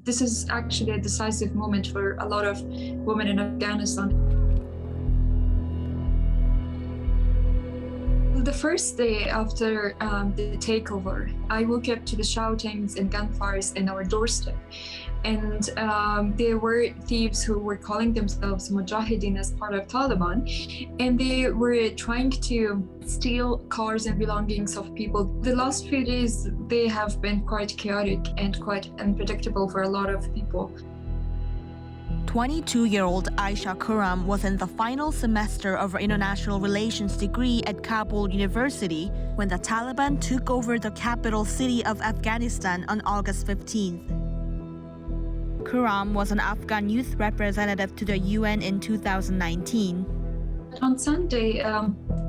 This is actually a decisive moment for a lot of women in Afghanistan. The first day after the takeover, I woke up to the shoutings and gunfires in our doorstep. And there were thieves who were calling themselves Mujahideen as part of Taliban, and they were trying to steal cars and belongings of people. The last few days, they have been quite chaotic and quite unpredictable for a lot of people. 22-year-old Aisha Khurram was in the final semester of her international relations degree at Kabul University when the Taliban took over the capital city of Afghanistan on August 15th. Khurram was an Afghan Youth Representative to the UN in 2019. On Sunday,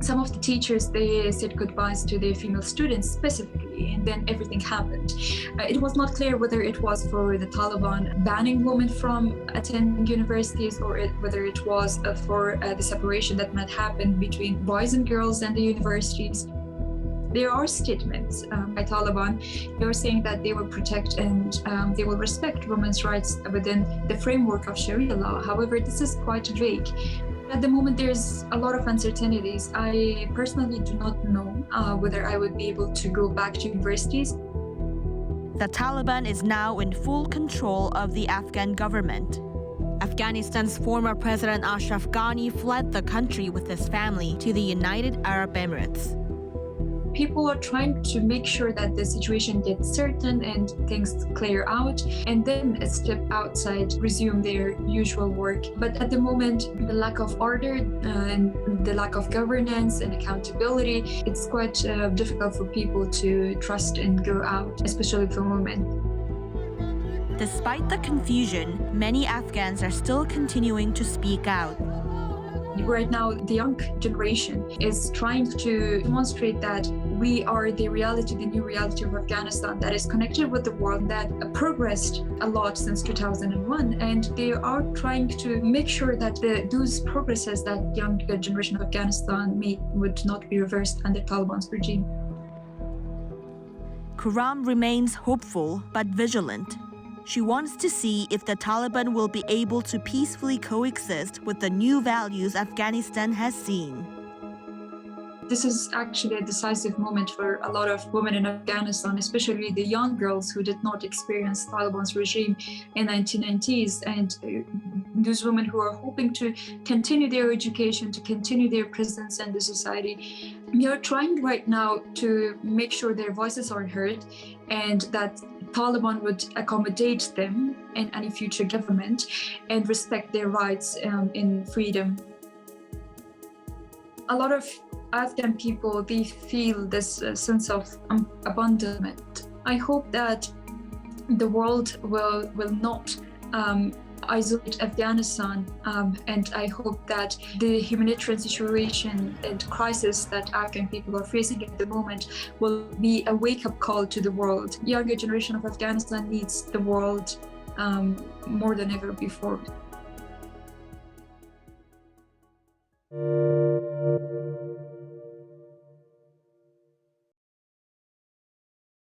some of the teachers, they said goodbyes to their female students specifically, and then everything happened. It was not clear whether it was for the Taliban banning women from attending universities or whether it was for the separation that might happen between boys and girls and the universities. There are statements by Taliban. They are saying that they will protect and they will respect women's rights within the framework of Sharia law. However, this is quite vague. At the moment, there's a lot of uncertainties. I personally do not know whether I would be able to go back to universities. The Taliban is now in full control of the Afghan government. Afghanistan's former President Ashraf Ghani fled the country with his family to the United Arab Emirates. People are trying to make sure that the situation gets certain and things clear out, and then step outside, resume their usual work. But at the moment, the lack of order and the lack of governance and accountability, it's quite difficult for people to trust and go out, especially for women. Despite the confusion, many Afghans are still continuing to speak out. Right now, the young generation is trying to demonstrate that we are the reality, the new reality of Afghanistan that is connected with the world, that progressed a lot since 2001. And they are trying to make sure that those progresses that young generation of Afghanistan made would not be reversed under Taliban's regime. Khurram remains hopeful but vigilant. She wants to see if the Taliban will be able to peacefully coexist with the new values Afghanistan has seen. This is actually a decisive moment for a lot of women in Afghanistan, especially the young girls who did not experience Taliban's regime in the 1990s, and those women who are hoping to continue their education, to continue their presence in the society. We are trying right now to make sure their voices are heard and that Taliban would accommodate them in any future government and respect their rights in freedom. A lot of Afghan people, they feel this sense of abandonment. I hope that the world will not isolate Afghanistan, and I hope that the humanitarian situation and crisis that Afghan people are facing at the moment will be a wake-up call to the world. Younger generation of Afghanistan needs the world more than ever before.